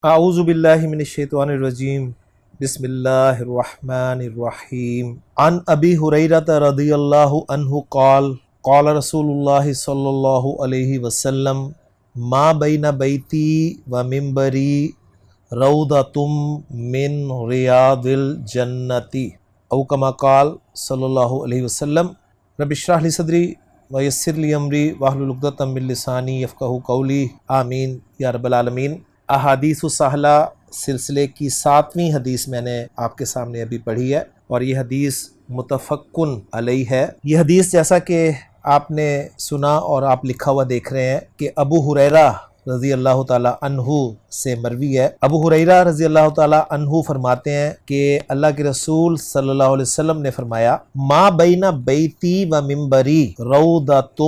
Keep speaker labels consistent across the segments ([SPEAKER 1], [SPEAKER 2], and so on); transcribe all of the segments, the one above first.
[SPEAKER 1] اعوذ باللہ من الشیطان الرجیم بسم اللہ الرحمن الرحیم عن ابی ہریرہ رضی اللہ عنہ قال قال رسول اللہ صلی اللہ علیہ وسلم ما بین بیتی و منبری روضۃ من ریاض الجنۃ او کما قال صلی اللہ علیہ وسلم رب اشرح لی صدری ویسر لی امری واحلل عقدۃ من لسانی یفقہوا قولی آمین یا رب العالمین۔ احادیث السہلہ سلسلے کی 7ویں حدیث میں نے آپ کے سامنے ابھی پڑھی ہے، اور یہ حدیث متفقن علیہ ہے۔ یہ حدیث جیسا کہ آپ نے سنا اور آپ لکھا ہوا دیکھ رہے ہیں کہ ابو ہریرہ رضی اللہ تعالیٰ عنہ سے مروی ہے۔ ابو ہریرہ رضی اللہ تعالیٰ عنہ فرماتے ہیں کہ اللہ کے رسول صلی اللہ علیہ وسلم نے فرمایا ما بین بیتی و منبری روضۃ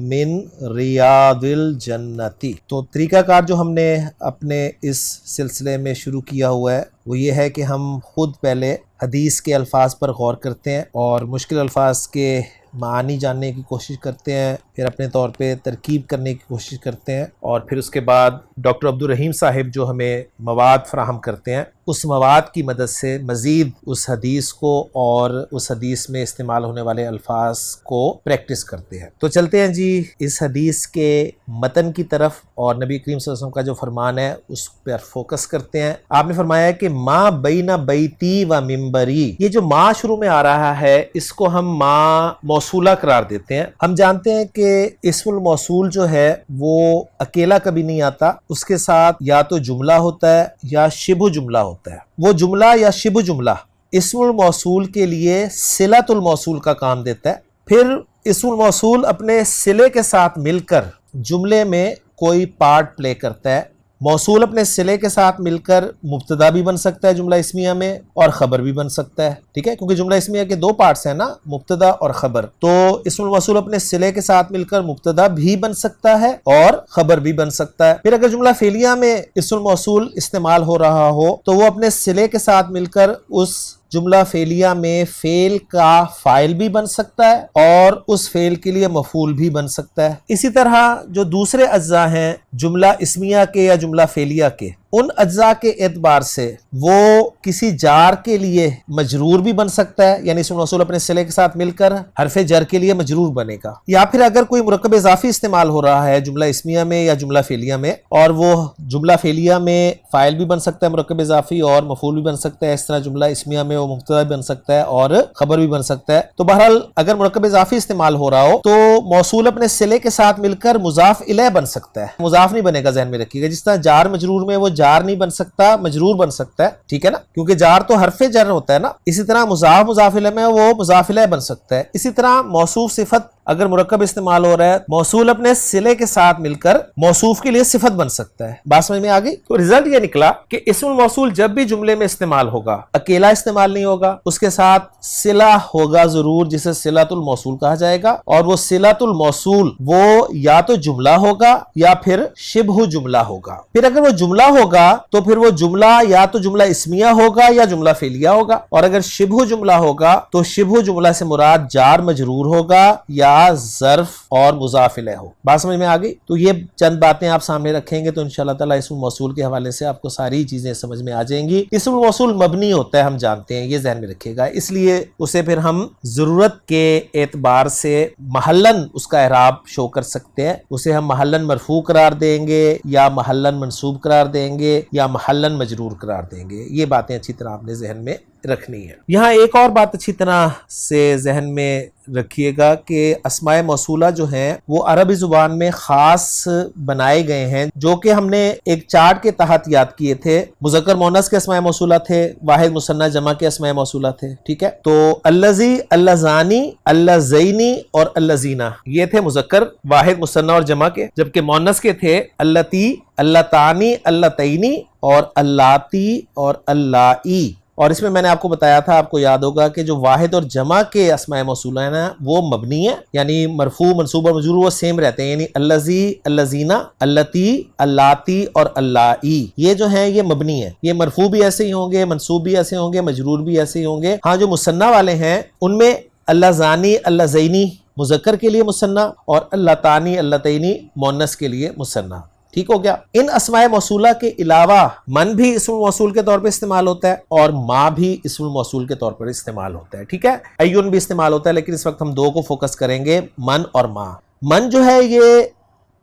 [SPEAKER 1] من ریاض الجنۃ۔ تو طریقہ کار جو ہم نے اپنے اس سلسلے میں شروع کیا ہوا ہے وہ یہ ہے کہ ہم خود پہلے حدیث کے الفاظ پر غور کرتے ہیں اور مشکل الفاظ کے معانی جاننے کی کوشش کرتے ہیں، پھر اپنے طور پہ ترکیب کرنے کی کوشش کرتے ہیں، اور پھر اس کے بعد ڈاکٹر عبدالرحیم صاحب جو ہمیں مواد فراہم کرتے ہیں اس مواد کی مدد سے مزید اس حدیث کو اور اس حدیث میں استعمال ہونے والے الفاظ کو پریکٹس کرتے ہیں۔ تو چلتے ہیں جی اس حدیث کے متن کی طرف، اور نبی کریم صلی اللہ علیہ وسلم کا جو فرمان ہے اس پر فوکس کرتے ہیں۔ آپ نے فرمایا کہ ما بین بیتی و منبری، یہ جو ما شروع میں آ رہا ہے اس کو ہم ما موصولہ قرار دیتے ہیں۔ ہم جانتے ہیں کہ اسم الموصول جو ہے وہ اکیلا کبھی نہیں آتا، اس کے ساتھ یا تو جملہ ہوتا ہے یا شبہ جملہ ہوتا ہے۔ وہ جملہ یا شبہ جملہ اسم الموصول کے لیے صلۃ الموصول کا کام دیتا ہے، پھر اسم الموصول اپنے صلے کے ساتھ مل کر جملے میں کوئی پارٹ پلے کرتا ہے۔ موصول اپنے صلے کے ساتھ مل کر مبتدا بھی بن سکتا ہے جملہ اسمیہ میں، اور خبر بھی بن سکتا ہے، ٹھیک ہے، کیونکہ جملہ اسمیہ کے 2 پارٹس ہیں نا، مبتدا اور خبر۔ تو اسم الموصول اپنے صلے کے ساتھ مل کر مبتدا بھی بن سکتا ہے اور خبر بھی بن سکتا ہے۔ پھر اگر جملہ فعلیہ میں اسم الموصول استعمال ہو رہا ہو تو وہ اپنے صلے کے ساتھ مل کر اس جملہ فعلیہ میں فعل کا فاعل بھی بن سکتا ہے اور اس فعل کے لیے مفعول بھی بن سکتا ہے۔ اسی طرح جو دوسرے اجزاء ہیں جملہ اسمیہ کے یا جملہ فعلیہ کے، ان اجزاء کے اعتبار سے وہ کسی جار کے لیے مجرور بھی بن سکتا ہے، یعنی اسم موصول اپنے صلے کے ساتھ مل کر حرف جر کے لیے مجرور بنے گا، یا پھر اگر کوئی مرکب اضافی استعمال ہو رہا ہے جملہ اسمیہ میں یا جملہ فعلیہ میں، اور وہ جملہ فعلیہ میں فاعل بھی بن سکتا ہے مرکب اضافی اور مفعول بھی بن سکتا ہے، اس طرح جملہ اسمیہ میں وہ مبتدا بھی بن سکتا ہے اور خبر بھی بن سکتا ہے۔ تو بہرحال اگر مرکب اضافی استعمال ہو رہا ہو تو موصول اپنے صلے کے ساتھ مل کر مضاف الیہ بن سکتا ہے، مضاف نہیں بنے گا، ذہن میں رکھیے گا۔ جس طرح جار مجرور میں وہ جار نہیں بن سکتا، مجرور بن سکتا ہے، ٹھیک ہے نا، کیونکہ جار تو حرف جر ہوتا ہے نا۔ اسی طرح مضاف الیہ میں وہ مضاف الیہ بن سکتا ہے۔ اسی طرح موصوف صفت اگر مرکب استعمال ہو رہا ہے، موصول اپنے صلے کے ساتھ مل کر موصوف کے لیے صفت بن سکتا ہے۔ بات سمجھ میں آ گئی؟ تو رزلٹ یہ نکلا کہ اسم الموصول جب بھی جملے میں استعمال ہوگا اکیلا استعمال نہیں ہوگا، اس کے ساتھ صلہ ہوگا ضرور، جسے صلۃ الموصول کہا جائے گا، اور وہ صلۃ الموصول وہ یا تو جملہ ہوگا یا پھر شبہ جملہ ہوگا۔ پھر اگر وہ جملہ ہوگا تو پھر وہ جملہ یا تو جملہ اسمیہ ہوگا یا جملہ فعلیہ ہوگا، اور اگر شبہ جملہ ہوگا تو شبہ جملہ سے مراد جار مجرور ہوگا یا ظرف اور مضاف الیہ ہو۔ بات سمجھ میں آ گئی؟ تو یہ چند باتیں آپ سامنے رکھیں گے تو انشاءاللہ تعالیٰ اسم موصول کے حوالے سے آپ کو ساری چیزیں سمجھ میں آ جائیں گی۔ اسم موصول مبنی ہوتا ہے، ہم جانتے ہیں، یہ ذہن میں رکھیے گا، اس لیے اسے پھر ہم ضرورت کے اعتبار سے محلن اس کا اعراب شو کر سکتے ہیں۔ اسے ہم محلن مرفوع قرار دیں گے یا محلن منصوب قرار دیں گے یا محلن مجرور قرار دیں گے۔ یہ باتیں اچھی طرح آپ نے ذہن میں رکھنی ہے۔ یہاں ایک اور بات اچھی طرح سے ذہن میں رکھیے گا کہ اسماء موصولہ جو ہیں وہ عربی زبان میں خاص بنائے گئے ہیں، جو کہ ہم نے ایک چارٹ کے تحت یاد کیے تھے۔ مذکر مؤنث کے اسماء موصولہ تھے، واحد مثنیٰ جمع کے اسماء موصولہ تھے، ٹھیک ہے۔ تو اللذی، اللذانی، اللذینی اور اللذینہ یہ تھے مذکر واحد مثنیٰ اور جمع کے، جبکہ مؤنث کے تھے اللتی، اللتانی، اللتینی اور اللاتی اور اللائی۔ اور اس میں نے آپ کو بتایا تھا، آپ کو یاد ہوگا کہ جو واحد اور جمع کے اسماء موصولہ ہیں نا وہ مبنی ہیں، یعنی مرفوع منصوب اور مجرور وہ سیم رہتے ہیں، یعنی اللذی، اللذینہ، اللتی، اللاتی اور اللائی یہ جو ہیں یہ مبنی ہیں، یہ مرفوع بھی ایسے ہی ہوں گے، منصوب بھی ایسے ہوں گے، مجرور بھی ایسے ہی ہوں گے۔ ہاں جو مثنیٰ والے ہیں ان میں اللذانی، اللذینی مذکر کے لیے مثنیٰ اور اللتانی، اللتینی مؤنث کے لیے مثنیٰ، ٹھیک ہو گیا. ان اسماء موصولہ کے علاوہ من بھی اسم موصول کے طور پہ استعمال ہوتا ہے اور ما بھی اسم موصول کے طور پر استعمال ہوتا ہے. ٹھیک ہے, ایون بھی استعمال ہوتا ہے, لیکن اس وقت ہم دو کو فوکس کریں گے, من اور ما. من جو ہے یہ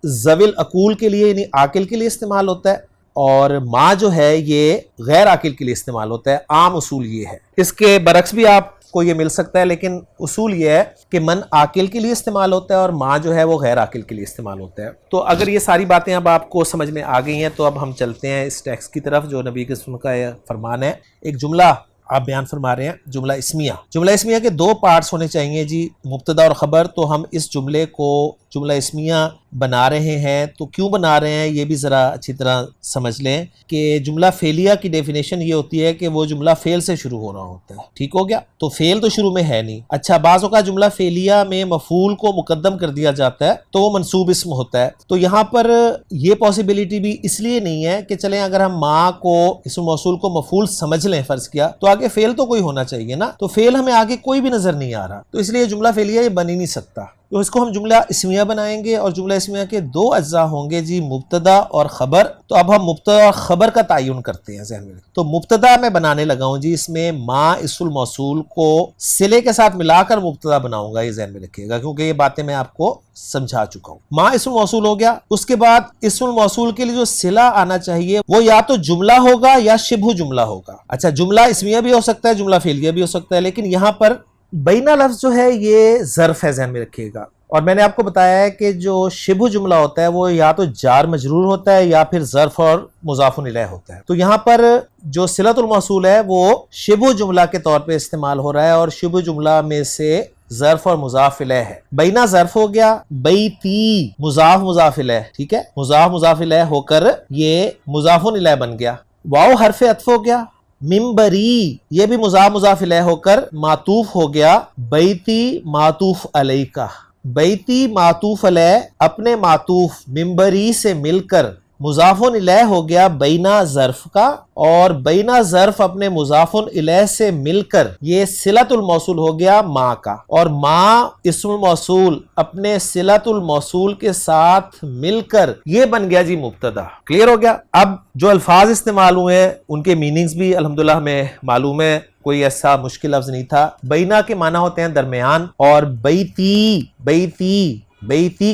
[SPEAKER 1] ذوی العقول کے لیے یعنی عاقل کے لیے استعمال ہوتا ہے, اور ما جو ہے یہ غیر عاقل کے لیے استعمال ہوتا ہے. عام اصول یہ ہے, اس کے برعکس بھی آپ کو یہ مل سکتا ہے, لیکن اصول یہ ہے کہ من عاقل کے لیے استعمال ہوتا ہے اور ما جو ہے وہ غیر عاقل کے لیے استعمال ہوتا ہے. تو اگر یہ ساری باتیں اب آپ کو سمجھ میں آ گئی ہیں تو اب ہم چلتے ہیں اس ٹیکسٹ کی طرف جو نبی کے سن کا فرمان ہے. ایک جملہ آپ بیان فرما رہے ہیں, جملہ اسمیہ. جملہ اسمیہ کے دو پارٹس ہونے چاہیے جی, مبتدا اور خبر. تو ہم اس جملے کو جملہ اسمیہ بنا رہے ہیں, تو کیوں بنا رہے ہیں یہ بھی ذرا اچھی طرح سمجھ لیں کہ جملہ فعلیہ کی ڈیفینیشن یہ ہوتی ہے کہ وہ جملہ فعل سے شروع ہو رہا ہوتا ہے. ٹھیک ہو گیا, تو فعل تو شروع میں ہے نہیں. اچھا, بعض اوقات جملہ فعلیہ میں مفعول کو مقدم کر دیا جاتا ہے تو وہ منصوب اسم ہوتا ہے. تو یہاں پر یہ پاسبلٹی بھی اس لیے نہیں ہے کہ چلیں اگر ہم ما کو اسم موصول کو مفعول سمجھ لیں, فرض کیا, تو آگے فعل تو کوئی ہونا چاہیے نا. تو فعل ہمیں آگے کوئی بھی نظر نہیں آ رہا, تو اس لیے جملہ فعلیہ یہ بن ہی نہیں سکتا. تو اس کو ہم جملہ اسمیہ بنائیں گے, اور جملہ اسمیہ کے دو اجزاء ہوں گے جی, مبتدا اور خبر. تو اب ہم مبتدا اور خبر کا تعین کرتے ہیں ذہن میں. تو مبتدا میں بنانے لگا ہوں جی, اس میں ما اسم الموصول کو صلے کے ساتھ ملا کر مبتدا بناؤں گا, یہ ذہن میں رکھیے گا, کیونکہ یہ باتیں میں آپ کو سمجھا چکا ہوں. ما اسم موصول ہو گیا, اس کے بعد اسم الموصول کے لیے جو صلہ آنا چاہیے وہ یا تو جملہ ہوگا یا شبہ جملہ ہوگا. اچھا, جملہ اسمیہ بھی ہو سکتا ہے, جملہ فعلیہ بھی ہو سکتا ہے, لیکن یہاں پر بینا لفظ جو ہے یہ ظرف ہے, ذہن میں رکھیے گا. اور میں نے آپ کو بتایا ہے کہ جو شبہ جملہ ہوتا ہے وہ یا تو جار مجرور ہوتا ہے یا پھر ظرف اور مضاف الیہ ہوتا ہے. تو یہاں پر جو صلۃ الموصول ہے وہ شبہ جملہ کے طور پہ استعمال ہو رہا ہے, اور شبہ جملہ میں سے ظرف اور مضاف الیہ ہے. بینا ظرف ہو گیا, بیتی مضاف الیہ. ٹھیک ہے, مضاف الیہ ہو کر یہ مضاف الیہ بن گیا. واو حرف عطف ہو گیا. ممبری یہ بھی مضاف الیہ ہو کر معطوف ہو گیا بیتی معطوف علیہ کا. بیتی معطوف علیہ اپنے معطوف ممبری سے مل کر مضاف الیہ ہو گیا بینا ظرف کا, اور بینا ظرف اپنے مضاف الیہ سے مل کر یہ صلۃ الموصول ہو گیا ما کا, اور ما اسم الموصول اپنے صلۃ الموصول کے ساتھ مل کر یہ بن گیا جی مبتدا. کلیئر ہو گیا. اب جو الفاظ استعمال ہوئے ہیں ان کے میننگز بھی الحمدللہ ہمیں معلوم ہے, کوئی ایسا مشکل لفظ نہیں تھا. بینا کے معنی ہوتے ہیں درمیان, اور بیتی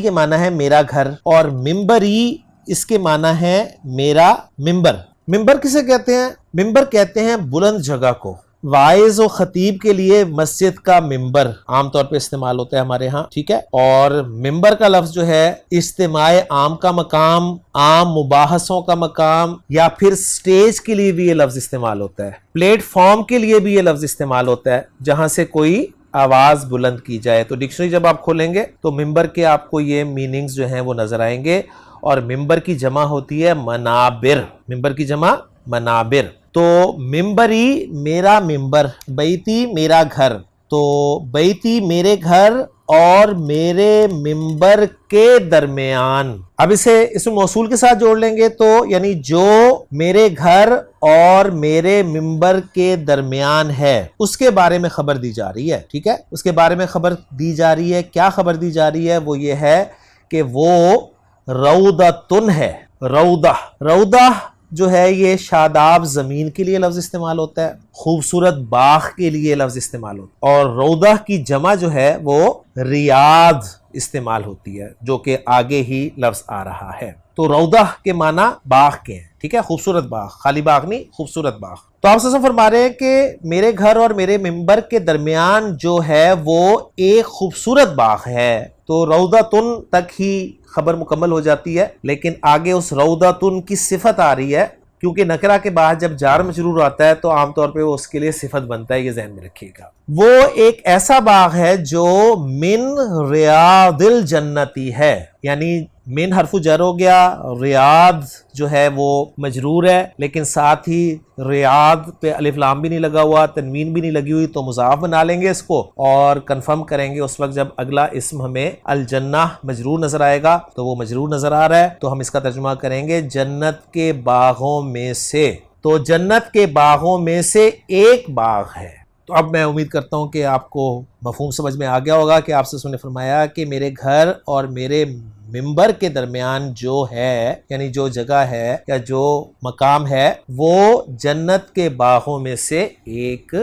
[SPEAKER 1] کے معنی ہے میرا گھر, اور ممبری اس کے معنی ہے میرا ممبر. ممبر کسے کہتے ہیں؟ ممبر کہتے ہیں بلند جگہ کو. واعظ و خطیب کے لیے مسجد کا ممبر عام طور پہ استعمال ہوتا ہے ہمارے ہاں. ٹھیک ہے, اور ممبر کا لفظ جو ہے اجتماع عام کا مقام, عام مباحثوں کا مقام, یا پھر سٹیج کے لیے بھی یہ لفظ استعمال ہوتا ہے. پلیٹ فارم کے لیے بھی یہ لفظ استعمال ہوتا ہے جہاں سے کوئی آواز بلند کی جائے. تو ڈکشنری جب آپ کھولیں گے تو ممبر کے آپ کو یہ میننگز جو ہیں وہ نظر آئیں گے, اور ممبر کی جمع ہوتی ہے منابر. ممبر کی جمع منابر. تو ممبری میرا ممبر, بیتی میرا گھر. تو بیتی میرے گھر اور میرے ممبر کے درمیان. اب اسے اسم موصول کے ساتھ جوڑ لیں گے تو یعنی جو میرے گھر اور میرے ممبر کے درمیان ہے اس کے بارے میں خبر دی جا رہی ہے. ٹھیک ہے, اس کے بارے میں خبر دی جا رہی ہے. کیا خبر دی جا رہی ہے؟ وہ یہ ہے کہ وہ روضۃن ہے. روضہ جو ہے یہ شاداب زمین کے لیے لفظ استعمال ہوتا ہے, خوبصورت باغ کے لیے لفظ استعمال ہوتا ہے, اور روضہ کی جمع جو ہے وہ ریاض استعمال ہوتی ہے, جو کہ آگے ہی لفظ آ رہا ہے. تو روضہ کے معنی باغ کے ہیں. ٹھیک ہے, خوبصورت باغ, خالی باغ نہیں, خوبصورت باغ. تو آپ سے فرما رہے ہیں کہ میرے گھر اور میرے ممبر کے درمیان جو ہے وہ ایک خوبصورت باغ ہے. تو روضۃن تک ہی خبر مکمل ہو جاتی ہے, لیکن آگے اس روضۃن کی صفت آ رہی ہے, کیونکہ نکرہ کے بعد جب جار مجرور آتا ہے تو عام طور پہ وہ اس کے لیے صفت بنتا ہے. یہ ذہن میں رکھیے گا. وہ ایک ایسا باغ ہے جو من ریاض الجنتی ہے, یعنی من حرف جر ہو گیا, ریاض جو ہے وہ مجرور ہے, لیکن ساتھ ہی ریاض پہ الف لام بھی نہیں لگا ہوا, تنوین بھی نہیں لگی ہوئی, تو مضاف بنا لیں گے اس کو اور کنفرم کریں گے اس وقت جب اگلا اسم ہمیں الجنہ مجرور نظر آئے گا. تو وہ مجرور نظر آ رہا ہے تو ہم اس کا ترجمہ کریں گے جنت کے باغوں میں سے. تو جنت کے باغوں میں سے ایک باغ ہے. تو اب میں امید کرتا ہوں کہ آپ کو مفہوم سمجھ میں آ گیا ہوگا کہ آپ سے اس نے فرمایا کہ میرے گھر اور میرے منبر کے درمیان جو ہے، یعنی جو جگہ ہے یا جو مقام ہے، وہ جنت کے باغوں میں سے ایک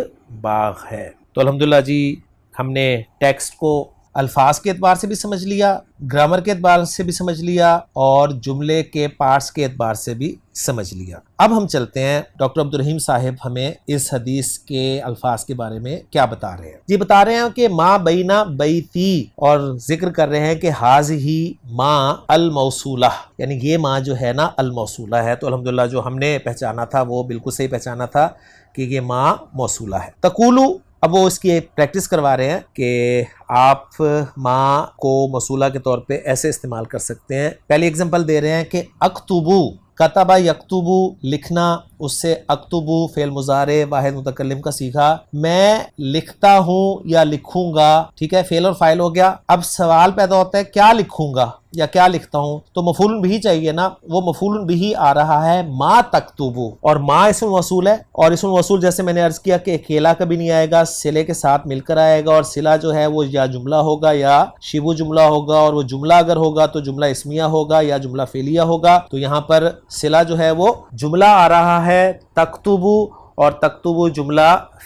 [SPEAKER 1] باغ ہے۔ تو الحمدللہ جی ہم نے ٹیکسٹ کو الفاظ کے اعتبار سے بھی سمجھ لیا، گرامر کے اعتبار سے بھی سمجھ لیا، اور جملے کے پارٹس کے اعتبار سے بھی سمجھ لیا۔ اب ہم چلتے ہیں ڈاکٹر عبدالرحیم صاحب ہمیں اس حدیث کے الفاظ کے بارے میں کیا بتا رہے ہیں۔ جی بتا رہے ہیں کہ ما بینا بیتی، اور ذکر کر رہے ہیں کہ ہاذہی ما الموصولہ، یعنی یہ ما جو ہے نا الموصولہ ہے۔ تو الحمدللہ جو ہم نے پہچانا تھا وہ بالکل صحیح پہچانا تھا کہ یہ ما موصولہ ہے۔ تقولو، اب وہ اس کی ایک پریکٹس کروا رہے ہیں کہ آپ ما کو موصولہ کے طور پہ ایسے استعمال کر سکتے ہیں۔ پہلی اگزامپل دے رہے ہیں کہ اکتبو، کتبہ یکتبو لکھنا، اس سے اکتبو فعل مضارع واحد متکلم کا صیغہ، میں لکھتا ہوں یا لکھوں گا، ٹھیک ہے، فعل اور فاعل ہو گیا۔ اب سوال پیدا ہوتا ہے کیا لکھوں گا یا کیا لکھتا ہوں، تو مفعول بھی چاہیے نا، وہ مفعول بھی آ رہا ہے ما تکتبو، اور ما اسم موصول ہے، اور اسم موصول جیسے میں نے عرض کیا کہ اکیلا کبھی نہیں آئے گا، صلے کے ساتھ مل کر آئے گا، اور صلہ جو ہے وہ یا جملہ ہوگا یا شبہ جملہ ہوگا، اور وہ جملہ اگر ہوگا تو جملہ اسمیہ ہوگا یا جملہ فعلیہ ہوگا۔ تو یہاں پر صلہ جو ہے وہ جملہ آ رہا ہے تکتبو، اور تکتبو جملہ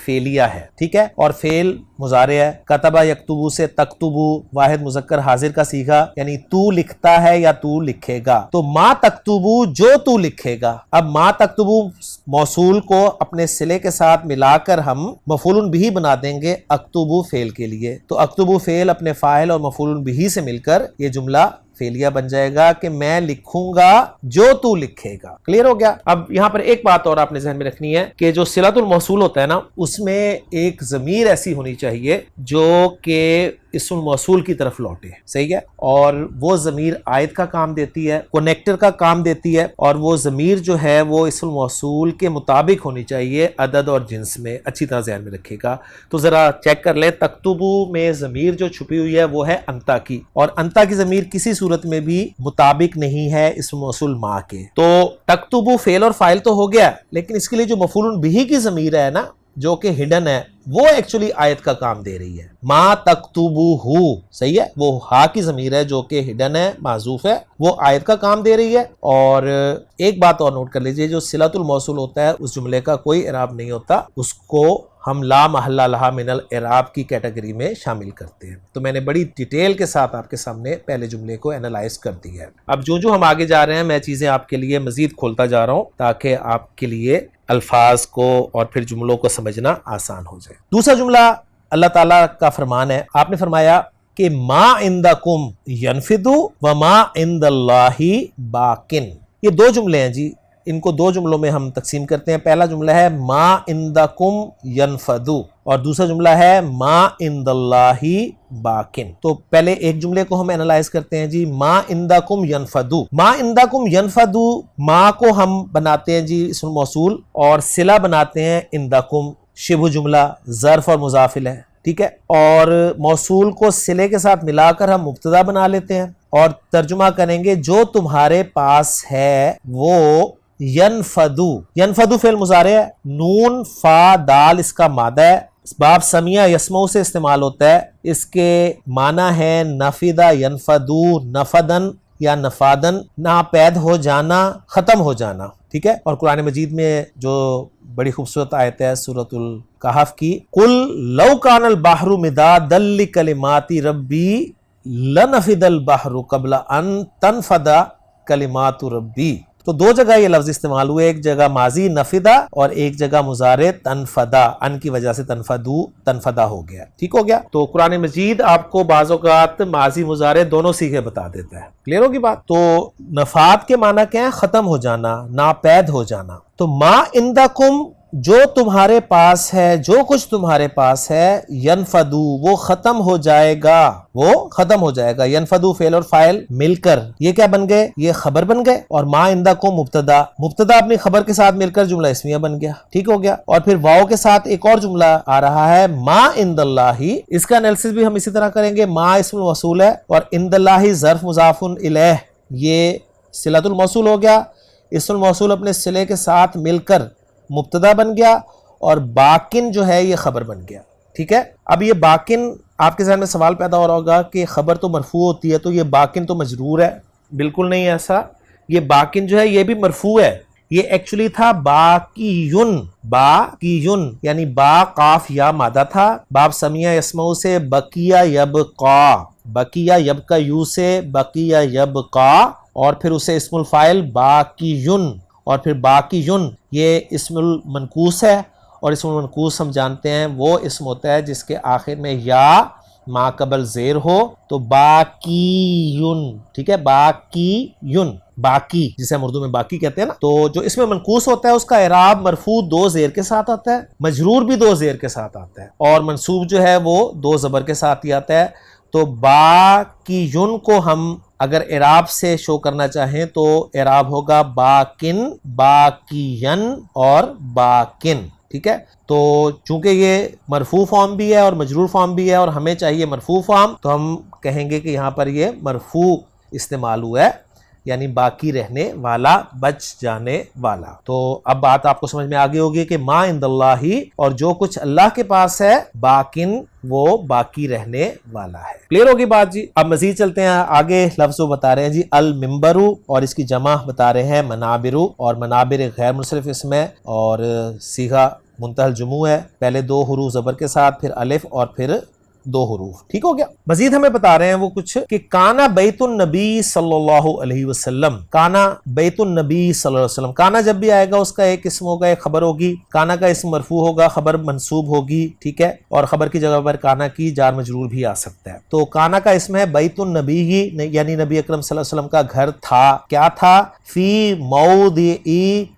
[SPEAKER 1] فعلیہ ہے، ٹھیک ہے، اور فعل مضارع ہے۔ کتبہ یکتبو سے تکتبو واحد مذکر حاضر کا صیغہ، یعنی تو لکھتا ہے یا تو لکھے گا۔ تو ما تکتبو جو تو لکھے گا۔ اب ما تکتبو موصول کو اپنے صلے کے ساتھ ملا کر ہم مفعول بھی بنا دیں گے اکتبو فعل کے لیے۔ تو اکتبو فعل اپنے فاعل اور مفعول بھی سے مل کر یہ جملہ فعلیہ بن جائے گا کہ میں لکھوں گا جو تو لکھے گا۔ کلیئر ہو گیا؟ اب یہاں پر ایک بات اور آپ نے ذہن میں رکھنی ہے کہ جو صلۃ الموصول ہوتا ہے نا، اس میں ایک ضمیر ایسی ہونی چاہیے جو کہ اسم الموصول کی طرف لوٹے، صحیح ہے، اور وہ ضمیر عائد کا کام دیتی ہے، کنیکٹر کا کام دیتی ہے، اور وہ ضمیر جو ہے وہ اسم الموصول کے مطابق ہونی چاہیے عدد اور جنس میں۔ اچھی طرح ذہن میں رکھے گا۔ تو ذرا چیک کر لیں، تکتبو میں ضمیر جو چھپی ہوئی ہے وہ ہے انتا کی، اور انتا کی ضمیر کسی صورت میں بھی مطابق نہیں ہے اسم موصول ما کے۔ تو تکتبو فعل اور فاعل تو ہو گیا، لیکن اس کے لیے جو مفعول بھی کی ضمیر ہے نا، جو کہ ہڈن ہے، وہ ایکچولی آیت کا کام دے رہی ہے۔ ما تکتبوہو، صحیح ہے، وہ ہا کی ضمیر ہے جو کہ ہڈن ہے، معذوف ہے، وہ آیت کا کام دے رہی ہے۔ اور ایک بات اور نوٹ کر لیجئے، جو صلۃ الموصول ہوتا ہے اس جملے کا کوئی اعراب نہیں ہوتا، اس کو ہم لا محل لہا من الاعراب کی کیٹیگری میں شامل کرتے ہیں۔ تو میں نے بڑی ڈیٹیل کے ساتھ آپ کے سامنے پہلے جملے کو اینالائز کر دیا ہے۔ اب جو ہم آگے جا رہے ہیں، میں چیزیں آپ کے لیے مزید کھولتا جا رہا ہوں تاکہ آپ کے لیے الفاظ کو اور پھر جملوں کو سمجھنا آسان ہو جائے۔ دوسرا جملہ اللہ تعالیٰ کا فرمان ہے، آپ نے فرمایا کہ ما عندکم ینفد وما عند اللہ باقن۔ یہ دو جملے ہیں جی، ان کو دو جملوں میں ہم تقسیم کرتے ہیں۔ پہلا جملہ ہے ما عندکم ینفد، اور دوسرا جملہ ہے ما عند اللہ باقن۔ تو پہلے ایک جملے کو ہم اینالائز کرتے ہیں جی، ما عندکم ینفد۔ ما عندکم ینفد، ما کو ہم بناتے ہیں جی اسم موصول، اور صلہ بناتے ہیں عندکم، شبہ جملہ، ظرف اور مضاف الیہ، ٹھیک ہے، اور موصول کو صلے کے ساتھ ملا کر ہم مبتدا بنا لیتے ہیں، اور ترجمہ کریں گے جو تمہارے پاس ہے وہ ینفدو۔ ینفدو فعل مضارع ہے، نون فا دال اس کا مادہ ہے، باب سمیع یسمعو سے استعمال ہوتا ہے، اس کے معنی ہے نفدہ ینفدو، نفدن یا نفادن، ناپید ہو جانا، ختم ہو جانا، ٹھیک ہے۔ اور قرآن مجید میں جو بڑی خوبصورت آیت ہے سورۃ الکہف کی، قل لو کان البحر مدادا لکلمات ربی لنفد البحر قبل ان تنفد کلمات ربی۔ تو دو جگہ یہ لفظ استعمال ہوئے، ایک جگہ ماضی نفدہ اور ایک جگہ مضارع تنفدہ، ان کی وجہ سے تنفدو تنفدہ ہو گیا، ٹھیک ہو گیا۔ تو قرآن مجید آپ کو بعض اوقات ماضی مضارع دونوں صیغے بتا دیتا ہے، کلیئر ہوگی بات۔ تو نفاد کے معنی کیا ہے؟ ختم ہو جانا، ناپید ہو جانا۔ تو ما عندکم جو تمہارے پاس ہے، جو کچھ تمہارے پاس ہے، ینفدو وہ ختم ہو جائے گا، وہ ختم ہو جائے گا۔ ینفدو فعل اور فاعل مل کر یہ کیا بن گئے؟ یہ خبر بن گئے، اور ما عندکم مبتدا، مبتدا اپنی خبر کے ساتھ مل کر جملہ اسمیہ بن گیا، ٹھیک ہو گیا۔ اور پھر واو کے ساتھ ایک اور جملہ آ رہا ہے ما عند اللہ، اس کا انالیسس بھی ہم اسی طرح کریں گے۔ ما اسم الموصول ہے، اور عند اللہ ظرف مضاف الیہ، یہ صلۃ الموصول ہو گیا، اسم الموصول اپنے صلے کے ساتھ مل کر مبتدا بن گیا، اور باقن جو ہے یہ خبر بن گیا، ٹھیک ہے۔ اب یہ باقن آپ کے ذہن میں سوال پیدا ہو رہا ہوگا کہ خبر تو مرفوع ہوتی ہے تو یہ باکن تو مجرور ہے. بالکل نہیں ایسا. یہ باکن جو ہے یہ بھی مرفوع ہے. یہ ایکچولی تھا باقیون. باقیون یعنی با قاف یا مادہ تھا. باب سمیع یسمعو سے بقیہ یبقا. بقیہ یبقا یو سے بقیہ یبقا اور پھر اسے اسم الفاعل باقیون اور پھر باقیون یہ اسم المنقوص ہے. اور اسم المنقوص ہم جانتے ہیں وہ اسم ہوتا ہے جس کے آخر میں یا ما قبل زیر ہو تو باقیون. ٹھیک ہے, باقیون باقی جسے ہم اردو میں باقی کہتے ہیں نا. تو جو اس میں منقوص ہوتا ہے اس کا اعراب مرفوع 2 زیر کے ساتھ آتا ہے, مجرور بھی 2 زیر کے ساتھ آتا ہے اور منصوب جو ہے وہ 2 زبر کے ساتھ ہی آتا ہے. تو باقیون کو ہم اگر اعراب سے شو کرنا چاہیں تو اعراب ہوگا باکن, باقین اور باکن. ٹھیک ہے, تو چونکہ یہ مرفوع فارم بھی ہے اور مجرور فارم بھی ہے اور ہمیں چاہیے مرفوع فارم, تو ہم کہیں گے کہ یہاں پر یہ مرفوع استعمال ہوا ہے یعنی باقی رہنے والا, بچ جانے والا. تو اب بات آپ کو سمجھ میں آگے ہوگی کہ ما عند اللہ اور جو کچھ اللہ کے پاس ہے باکن وہ باقی رہنے والا ہے. کلیئر ہوگی بات جی. اب مزید چلتے ہیں آگے. لفظ بتا رہے ہیں جی المنبرو اور اس کی جمع بتا رہے ہیں منابرو اور منابر غیر منصرف اسم ہے اور صیغہ منتہی الجموع ہے. پہلے 2 حروف زبر کے ساتھ پھر الف اور پھر 2 حروف. ٹھیک ہو گیا. مزید ہمیں بتا رہے ہیں وہ کچھ کہ کانا بیت النبی صلی اللہ علیہ وسلم. کانا بیت النبی صلی اللہ علیہ وسلم. کانا جب بھی آئے گا اس کا ایک اسم ہوگا, ایک خبر ہوگی. کانا کا اسم مرفوع ہوگا, خبر منصوب ہوگی. ٹھیک ہے, اور خبر کی جگہ پر کانا کی جار مجرور بھی آ سکتا ہے. تو کانا کا اسم ہے بیت النبی یعنی نبی اکرم صلی اللہ علیہ وسلم کا گھر تھا. کیا تھا؟ فی موضع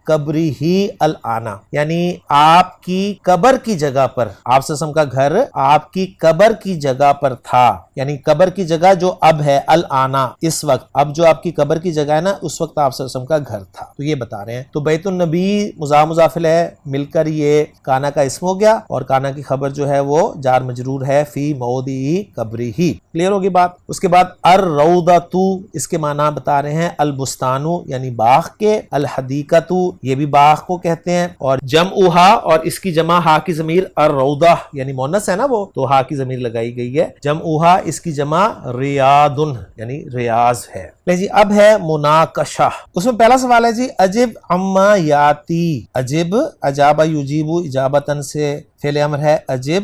[SPEAKER 1] قبرہ الانا یعنی آپ کی قبر کی جگہ پر. آپ صلی اللہ علیہ وسلم کا گھر آپ کی قبر کی جگہ پر تھا یعنی قبر کی جگہ جو اب ہے الانا اس وقت. اب جو آپ کی قبر کی جگہ ہے نا اس وقت آپ صلی اللہ علیہ وسلم کا گھر تھا. تو یہ بتا رہے ہیں. تو بیت النبی مضاف مضاف ہے مل کر یہ کانا کا اسم ہو گیا اور کانا کی خبر جو ہے وہ جار مجرور ہے فی موضع قبرہ. کلیئر ہوگی بات. اس کے بعد الروضۃ اس کے معنی بتا رہے ہیں البستان یعنی باغ کے. الحدیقۃ یہ بھی باغ کو کہتے ہیں اور جمعھا اور اس کی جمع ہا کی ضمیر الروضہ یعنی مؤنث ہے نا وہ تو ہا کی ضمیر لگائی گئی ہے. جمعھا اس کی جمع ریاض یعنی ریاض ہے. لے جی اب ہے مناقشہ. اس میں پہلا سوال ہے جی اجب عما یاتی. اجب اجابہ یجیب اجابتن سے فعل امر ہے. اجب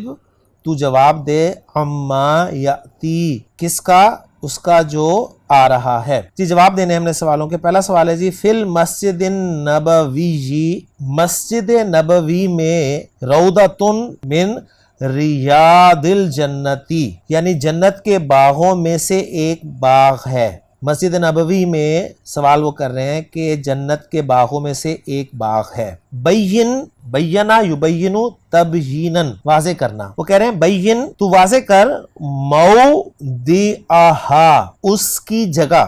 [SPEAKER 1] تو جواب دے عما یاتی کس کا؟ اس کا جو آ رہا ہے. جی جواب دینے ہم نے سوالوں کے. پہلا سوال ہے جی فی المسجد النبوی. مسجد نبوی میں روضۃ من ریاض الجنتی یعنی جنت کے باغوں میں سے ایک باغ ہے. مسجد نبوی میں سوال وہ کر رہے ہیں کہ جنت کے باغوں میں سے ایک باغ ہے. بین بینا یبینو تبیینن واضح کرنا. وہ کہہ رہے ہیں بین تو واضح کر موضعہا اس کی جگہ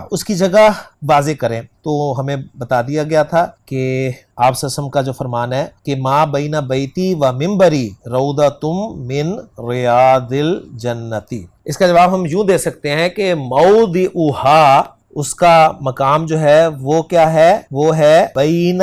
[SPEAKER 1] واضح کریں. تو ہمیں بتا دیا گیا تھا کہ آپ صلی اللہ علیہ وسلم کا جو فرمان ہے کہ ما بین بیتی و منبری روضۃ من ریاض الجنتی. اس کا جواب ہم یوں دے سکتے ہیں کہ موضعہا اس کا مقام جو ہے وہ کیا ہے؟ وہ ہے بین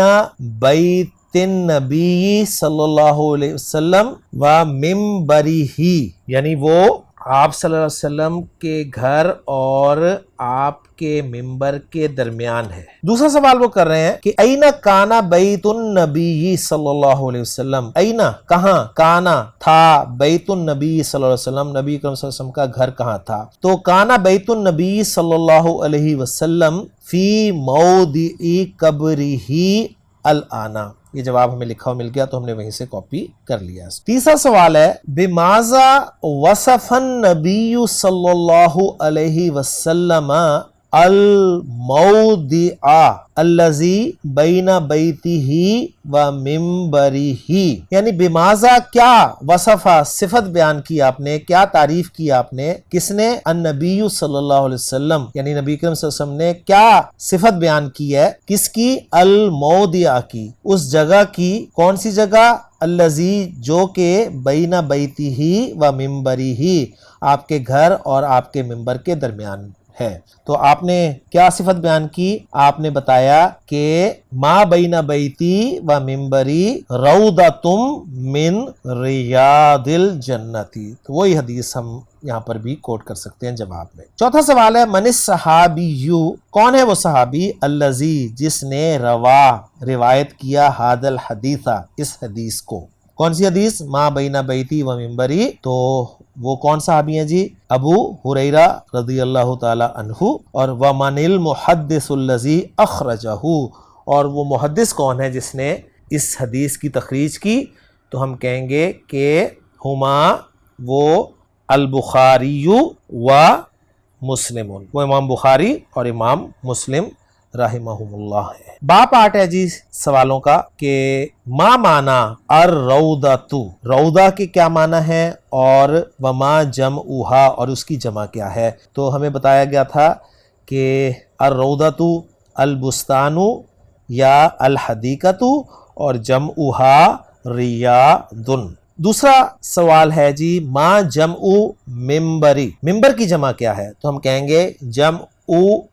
[SPEAKER 1] بیت النبی صلی اللہ علیہ وسلم و منبرہ یعنی وہ آپ صلی اللہ علیہ وسلم کے گھر اور آپ کے ممبر کے درمیان ہے. دوسرا سوال وہ کر رہے ہیں کہ اینا کانا بیت النبی صلی اللہ علیہ وسلم. اینا کہاں؟ کانا تھا بیت النبی صلی اللہ علیہ وسلم نبی اکرم صلی اللہ علیہ وسلم کا گھر کہاں تھا؟ تو کانا بیت النبی صلی اللہ علیہ وسلم فی موضع قبرہ الانا. یہ جواب ہمیں لکھا ہوا مل گیا تو ہم نے وہیں سے کاپی کر لیا. تیسرا سوال ہے بماذا وصف النبی صلی اللہ علیہ وسلم الموضع الذی بین بیتہ و منبرہ یعنی بماذا کیا وصفہ صفت بیان کی آپ نے, کیا تعریف کی آپ نے. کس نے؟ النبی صلی اللہ علیہ وسلم یعنی نبی کریم صلی اللہ علیہ وسلم نے کیا صفت بیان کی ہے؟ کس کی؟ الموضع کی, اس جگہ کی. کون سی جگہ؟ الذی جو کہ بین بیتہ و منبرہ آپ کے گھر اور آپ کے منبر کے درمیان ہے۔ تو آپ نے کیا صفت بیان کی؟ آپ نے بتایا کہ ما بین بیتی و ممبری روضۃ من ریاض الجنتی، تو وہی حدیث ہم یہاں پر بھی کوٹ کر سکتے ہیں جواب میں۔ چوتھا سوال ہے من الصحابی، کون ہے وہ صحابی؟ الذی، جس نے روایت کیا ھذا الحدیث، اس حدیث کو۔ کون سی حدیث؟ ما بین بیتی و ممبری، تو وہ کون صحابی ہیں جی؟ ابو ہریرہ رضی اللہ تعالی عنہ۔ اور ومن المحدث الذی اخرجہ، اور وہ محدث کون ہے جس نے اس حدیث کی تخریج کی؟ تو ہم کہیں گے کہ ہما، وہ البخاری و مسلم، وہ امام بخاری اور امام مسلم رحمہم اللہ ہے۔ باب پارٹ ہے جی سوالوں کا کہ ما معنی الروضۃ، روضہ کے کیا معنی ہے، اور وما جمعھا، اور اس کی جمع کیا ہے۔ تو ہمیں بتایا گیا تھا کہ الروضۃ البستان یا الحدیقۃ، اور جمعھا ریاض۔ دوسرا سوال ہے جی ما جمع ممبری، ممبر کی جمع کیا ہے؟ تو ہم کہیں گے جمع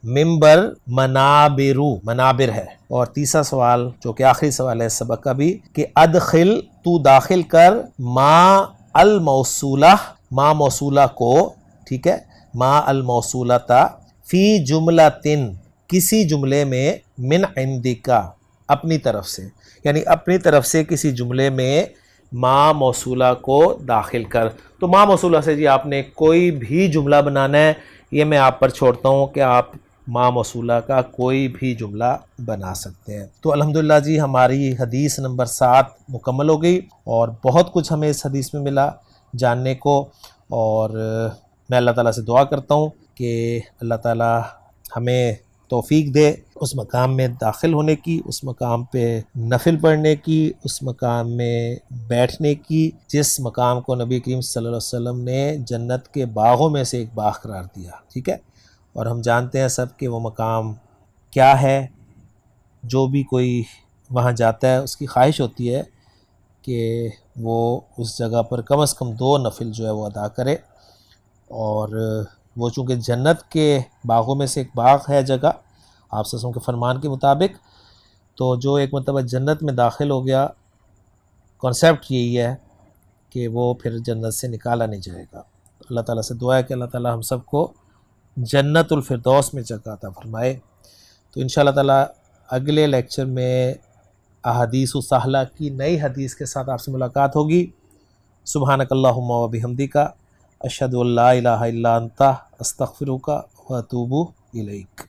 [SPEAKER 1] ممبر منابرو، منابر ہے۔ اور تیسرا سوال جو کہ آخری سوال ہے سبق کا بھی، کہ ادخل، تو داخل کر ما الموصولہ، ما موصولہ کو، ٹھیک ہے، ما الموصولۃ فی جملۃ، کسی جملے میں، من عندک، اپنی طرف سے، یعنی اپنی طرف سے کسی جملے میں ما موصولہ کو داخل کر۔ تو ما موصولہ سے جی آپ نے کوئی بھی جملہ بنانا ہے، یہ میں آپ پر چھوڑتا ہوں کہ آپ ما موصولہ کا کوئی بھی جملہ بنا سکتے ہیں۔ تو الحمدللہ جی ہماری حدیث نمبر 7 مکمل ہو گئی، اور بہت کچھ ہمیں اس حدیث میں ملا جاننے کو، اور میں اللہ تعالیٰ سے دعا کرتا ہوں کہ اللہ تعالیٰ ہمیں توفیق دے اس مقام میں داخل ہونے کی، اس مقام پہ نفل پڑھنے کی، اس مقام میں بیٹھنے کی، جس مقام کو نبی کریم صلی اللہ علیہ وسلم نے جنت کے باغوں میں سے ایک باغ قرار دیا، ٹھیک ہے۔ اور ہم جانتے ہیں سب کہ وہ مقام کیا ہے۔ جو بھی کوئی وہاں جاتا ہے اس کی خواہش ہوتی ہے کہ وہ اس جگہ پر کم از کم 2 نفل جو ہے وہ ادا کرے، اور وہ چونکہ جنت کے باغوں میں سے ایک باغ ہے جگہ، آپ صلی اللہ علیہ وسلم کے فرمان کے مطابق، تو جو ایک مرتبہ جنت میں داخل ہو گیا، کانسیپٹ یہی ہے کہ وہ پھر جنت سے نکالا نہیں جائے گا۔ اللہ تعالیٰ سے دعا ہے کہ اللہ تعالیٰ ہم سب کو جنت الفردوس میں جگہ عطا فرمائے۔ تو انشاءاللہ تعالیٰ اگلے لیکچر میں احادیث سہلہ کی نئی حدیث کے ساتھ آپ سے ملاقات ہوگی۔ سبحانک اللہم و بحمدک، اشہد ان لا الہ الا انت، استغفرک و اتوب الیک۔